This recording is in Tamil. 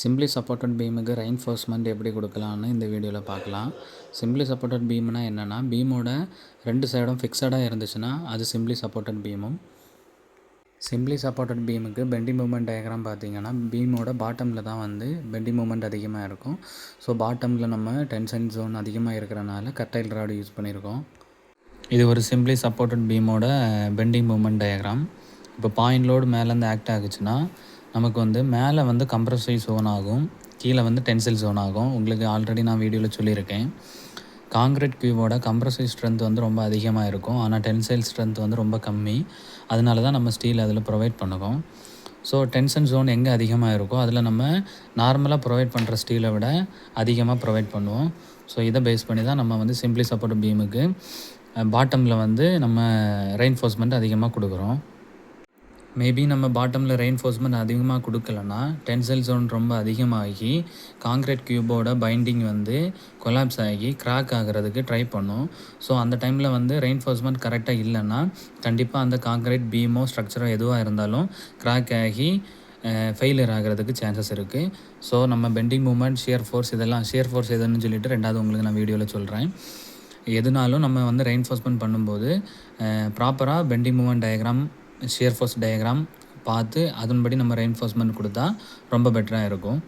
சிம்பிளி சப்போர்ட்டட் பீமுக்கு ரெயின்ஃபோர்ஸ்மெண்ட் எப்படி கொடுக்கலான்னு இந்த வீடியோவில் பார்க்கலாம். சிம்பிளி சப்போர்ட்டட் பீம்னா என்னென்னா, பீமோட 2 சைடும் ஃபிக்ஸடாக இருந்துச்சுன்னா அது சிம்பிளி சப்போர்ட்டட் பீமும். சிம்பிளி சப்போர்ட்டட் பீமுக்கு பெண்டிங் மூமெண்ட் டயக்ராம் பார்த்திங்கன்னா, பீமோட பாட்டமில் தான் வந்து பெண்டிங் மூமெண்ட் அதிகமாக இருக்கும். ஸோ பாட்டமில் நம்ம டென்ஷன் ஜோன் அதிகமாக இருக்கிறனால கட்டைல் ராடு யூஸ் பண்ணியிருக்கோம். இது ஒரு சிம்பிளி சப்போர்ட்டட் பீமோட பெண்டிங் மூமெண்ட் டயக்ராம். இப்போ பாயிண்ட் லோடு மேலேருந்து ஆக்ட் ஆகுச்சுன்னா நமக்கு வந்து மேலே வந்து கம்ப்ரசிவ் ஜோன் ஆகும், கீழே வந்து டென்சில் ஜோன் ஆகும். உங்களுக்கு ஆல்ரெடி நான் வீடியோவில் சொல்லியிருக்கேன். காங்கிரீட் கியூபோட கம்ப்ரசிவ் ஸ்ட்ரென்த் வந்து ரொம்ப அதிகமாக இருக்கும், ஆனால் டென்சைல் ஸ்ட்ரென்த் வந்து ரொம்ப கம்மி. அதனால தான் நம்ம ஸ்டீல் அதில் ப்ரொவைட் பண்ணுவோம். ஸோ டென்ஷன் ஜோன் எங்கே அதிகமாக இருக்கோ அதில் நம்ம நார்மலாக ப்ரொவைட் பண்ணுற ஸ்டீலை விட அதிகமாக ப்ரொவைட் பண்ணுவோம். ஸோ இதை பேஸ் பண்ணி தான் நம்ம வந்து சிம்பிளி சப்போர்ட் பீமுக்கு பாட்டமில் வந்து நம்ம ரெயின்ஃபோர்ஸ்மெண்ட் அதிகமாக கொடுக்குறோம். மேபி நம்ம பாட்டமில் ரெயின்ஃபோர்ஸ்மெண்ட் அதிகமாக கொடுக்கலன்னா டென்சைல் ஜோன் ரொம்ப அதிகமாகி காங்கிரீட் கியூபோட பைண்டிங் வந்து கொலாப்ஸ் ஆகி கிராக் ஆகிறதுக்கு ட்ரை பண்ணும். ஸோ அந்த டைமில் வந்து ரெயின்ஃபோர்ஸ்மெண்ட் கரெக்டாக இல்லைன்னா கண்டிப்பாக அந்த காங்கிரீட் பீமோ ஸ்ட்ரக்சரோ எதுவாக இருந்தாலும் கிராக் ஆகி ஃபெயிலியர் ஆகிறதுக்கு சான்சஸ் இருக்குது. ஸோ நம்ம பெண்டிங் மூமெண்ட், ஷியர் ஃபோர்ஸ், இதெல்லாம் ஷியர் ஃபோர்ஸ் எதுன்னு சொல்லிவிட்டு ரெண்டாவது உங்களுக்கு நான் வீடியோவில் சொல்கிறேன். எதுனாலும் நம்ம வந்து ரெயின்ஃபோர்ஸ்மெண்ட் பண்ணும்போது ப்ராப்பராக bending moment diagram, shear force diagram பார்த்து அதன்படி நம்ம ரெயின்ஃபோர்ஸ்மெண்ட் கொடுத்தா ரொம்ப பெட்டராக இருக்கும்.